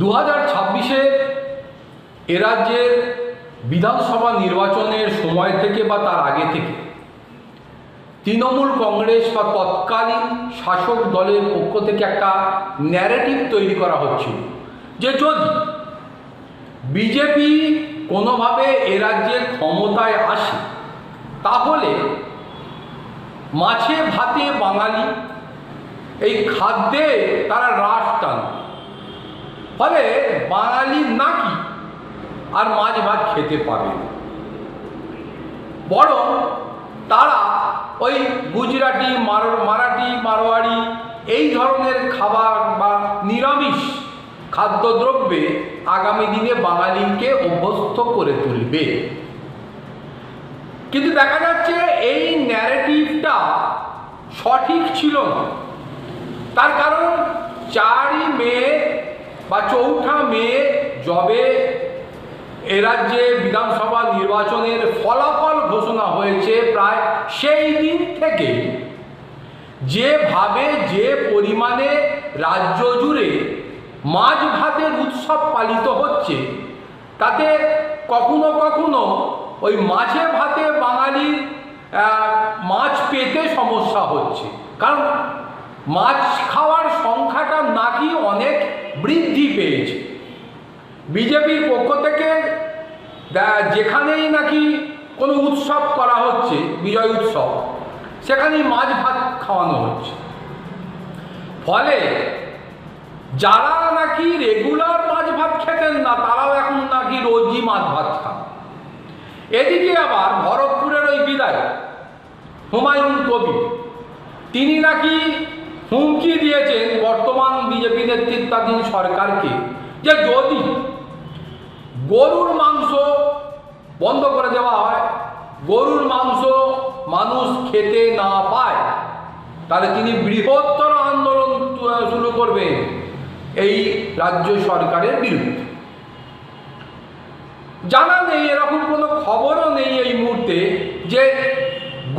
2026-এর এ রাজ্যের বিধানসভা নির্বাচনের সময় থেকে বা তার আগে থেকে তৃণমূল কংগ্রেস বা তৎকালীন শাসক দলের পক্ষ থেকে একটা ন্যারেটিভ তৈরি করা হচ্ছিল যে যদি বিজেপি কোনোভাবে এ রাজ্যে ক্ষমতায় আসে তাহলে মাছে ভাতে বাঙালি এই খাদ্যে তারা রাশ টানবে, ফলে বাঙালি নাকি আর মাছ ভাত খেতে পাবে না, বরং তারা ওই গুজরাটি মারাঠি মারোয়াড়ি এই ধরনের খাবার বা নিরামিষ খাদ্যদ্রব্যে আগামী দিনে বাঙালিকে অভ্যস্ত করে তুলবে। কিন্তু দেখা যাচ্ছে এই ন্যারেটিভটা সঠিক ছিল না। তার কারণ 4ই মে বা 4ঠা মে যবে এ রাজ্যে বিধানসভা নির্বাচনের ফলাফল ঘোষণা হয়েছে, প্রায় সেই দিন থেকে যেভাবে যে পরিমাণে রাজ্য জুড়ে মাছ ভাতের উৎসব পালিত হচ্ছে, তাতে কখনো কখনো ওই মাছে ভাতে বাঙালির মাছ পেতে সমস্যা হচ্ছে, কারণ মাছ খাওয়ার সংখ্যাটা নাকি অনেক বৃদ্ধি পেয়েছে। বিজেপির পক্ষ থেকে যেখানেই নাকি কোনো উৎসব করা হচ্ছে, বিজয় উৎসব, সেখানেই মাছ ভাত খাওয়ানো হচ্ছে, ফলে যারা নাকি রেগুলার মাছ ভাত খেতেন না তারাও এখন নাকি রোজই মাছ ভাত খান। এদিকে আবার ভরতপুরের ওই বিধায়ক হুমায়ুন কবির, তিনি নাকি হুমকি দিয়েছেন বর্তমান বিজেপি নেতৃত্বাধীন সরকারকে যে যদি গরুর মাংস বন্ধ করে দেওয়া হয়, গরুর মাংস মানুষ খেতে না পায়, তাহলে তিনি বৃহত্তর আন্দোলন শুরু করবেন এই রাজ্য সরকারের বিরুদ্ধে। জানা নেই, এরকম কোনো খবরও নেই এই মুহূর্তে যে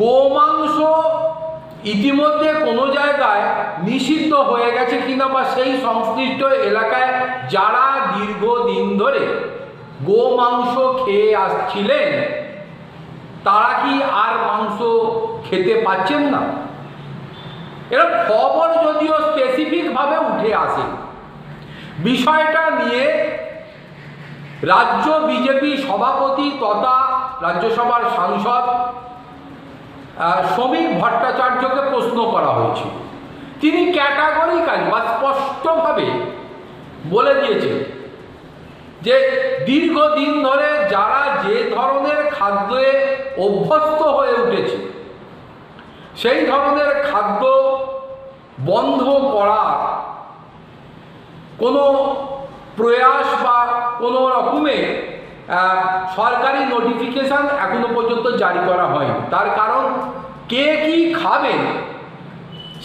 গোমাংস ইতিমধ্যে কোনো জায়গায় নিষিদ্ধ হয়ে গেছে কিনা, বা সেই সংশ্লিষ্ট এলাকায় যারা দীর্ঘদিন ধরে গোমাংস খেয়ে আসছিলেন তারা কি আর মাংস খেতে পাচ্ছেন না। এরকম খবর যদিও স্পেসিফিকভাবে উঠে আসে, বিষয়টা নিয়ে রাজ্য বিজেপি সভাপতি তথা রাজ্যসভার সাংসদ শ্রমিক ভট্টাচার্যকে প্রশ্ন করা হয়েছিল। তিনি ক্যাটাগরিক্যালি বা স্পষ্টভাবে বলে দিয়েছেন যে দীর্ঘদিন ধরে যারা যে ধরনের খাদ্যে অভ্যস্ত হয়ে উঠেছে সেই ধরনের খাদ্য বন্ধ করার কোনো প্রয়াস বা কোনো রকমের সরকারি নোটিফিকেশান এখনো পর্যন্ত জারি করা হয়নি। তার কারণ কে কি খাবেন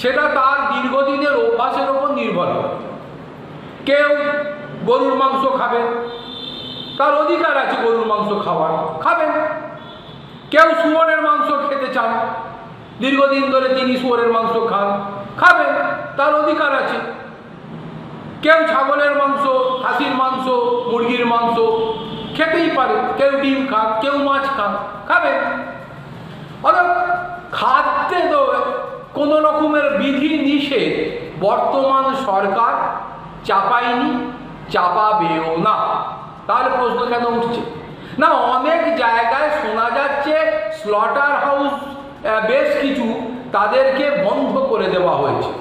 সেটা তার দীর্ঘদিনের অভ্যাসের ওপর নির্ভর করে। কেউ গরুর মাংস খাবেন, তার অধিকার আছে গরুর মাংস খাওয়ার, খাবেন। কেউ শুয়োরের মাংস খেতে চান, দীর্ঘদিন ধরে তিনি শুয়োরের মাংস খান, খাবেন, তার অধিকার আছে। কেউ ছাগলের মাংস, খাসির মাংস, মুরগির মাংস খেতেই পারে, কেউ ডিম খান, কেউ মাছ খান, খাবেন। অর্থাৎ খাদ্যে তো কোনো রকমের বিধি নিষেধ বর্তমান সরকার চাপায়নি, চাপাবেও না। তাহলে প্রশ্ন কেন উঠছে না, অনেক জায়গায় শোনা যাচ্ছে স্লটার হাউস বেশ কিছু তাদেরকে বন্ধ করে দেওয়া হয়েছে।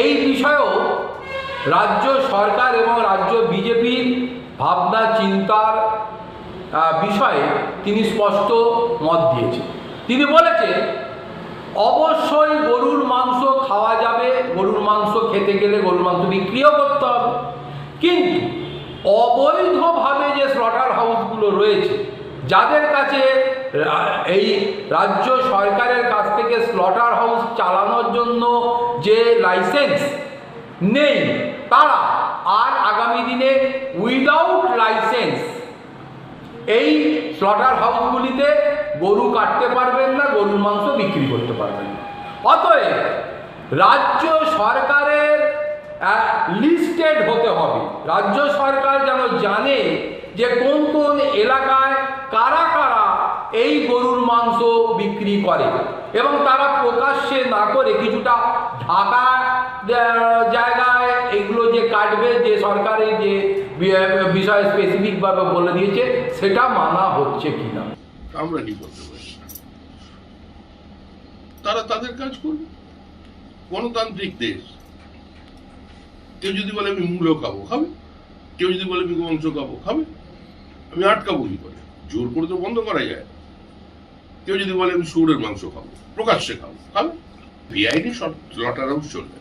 এই বিষয়েও রাজ্য সরকার এবং রাজ্য বিজেপির ভাবনা চিন্তার বিষয়ে তিনি স্পষ্ট মত দিয়েছেন। তিনি বলেছেন অবশ্যই গরুর মাংস খাওয়া যাবে, গরুর মাংস খেতে গেলে গরুর মাংস বিক্রিও করতে হবে, কিন্তু অবৈধভাবে যে স্লটার হাউসগুলো রয়েছে, যাদের কাছে এই রাজ্য সরকারের কাছ থেকে স্লটার হাউস চালানোর জন্য যে লাইসেন্স নেই, তারা আর আগামী দিনে উইদাউট লাইসেন্স এই স্লটার হাউসগুলিতে গরু কাটতে পারবেন না, গরুর মাংস বিক্রি করতে পারবেন না। অতএব রাজ্য সরকারের লিস্টেড হতে হবে। রাজ্য সরকার যেন জানে যে কোন কোন এলাকায় কারা কারা এই গরুর মাংস বিক্রি করে, এবং তারা প্রকাশ্যে না করে কিছুটা ঢাকা জায়গায় এগুলো যে কাটবে, যে সরকারের যে বিষয় স্পেসিফিকভাবে বলে দিয়েছে সেটা মানা হচ্ছে কিনা। আমরা কি করতে পারি? তারা তাদের কাজ করবে। গণতান্ত্রিক দেশ। কেউ যদি বলে আমি মূলো খাবো, খাবে। কেউ যদি বলে আমি মাংস খাবো, খাবে। আমি আটকাবো কি করে? জোর করে তো বন্ধ করা যায়। কেউ যদি বলে আমি শুয়োরের মাংস খাবো, প্রকাশ্যে খাবো, খাবে। ভিআইডি লটার হাউস চলবে।